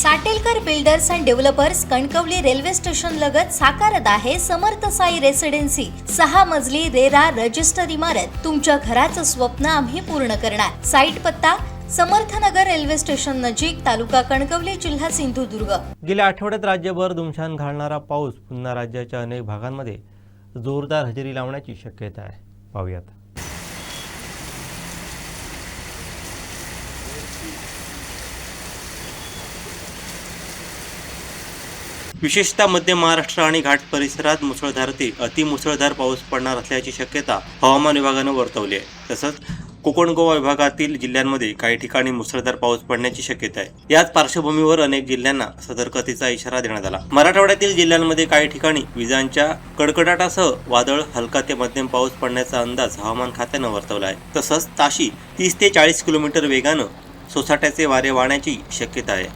Satelkar builders and developers Kankavli railway station लगत साकारत आहे समर्थ साई रेसिडेन्सी 6 मजली रेरा रजिस्टर इमारत। तुमच्या घराचं स्वप्न आम्ही पूर्ण करणार। साईट पत्ता समर्थनगर रेल्वे स्टेशन नजीक, तालुका कणकवली, जिल्हा सिंधुदुर्ग। गेल्या आठवड्यात राज्यभर धुमशान घालणारा पाऊस पुन्हा राज्याच्या अनेक भागांमध्ये जोरदार हजेरी लावण्याची शक्यता आहे। पाहूयात। विशेषतः मध्य महाराष्ट्र आणि घाट परिसरात मुसळधार ते अतिमुसळधार पाऊस पडणार असल्याची शक्यता हवामान विभागाने वर्तवली आहे। तसंच कोकण गोवा विभागातील जिल्ह्यांमध्ये काही ठिकाणी मुसळधार पाऊस पडण्याची शक्यता आहे। याच पार्श्वभूमीवर अनेक जिल्ह्यांना सतर्कतेचा इशारा देण्यात आला। मराठवाड्यातील जिल्ह्यांमध्ये काही ठिकाणी विजांच्या कडकडाटासह वादळ, हलका ते मध्यम पाऊस पडण्याचा अंदाज हवामान खात्याने वर्तवला आहे। तसंच ताशी 30 ते 40 किलोमीटर वेगानं सोसाट्याचे वारे वाहण्याची शक्यता आहे।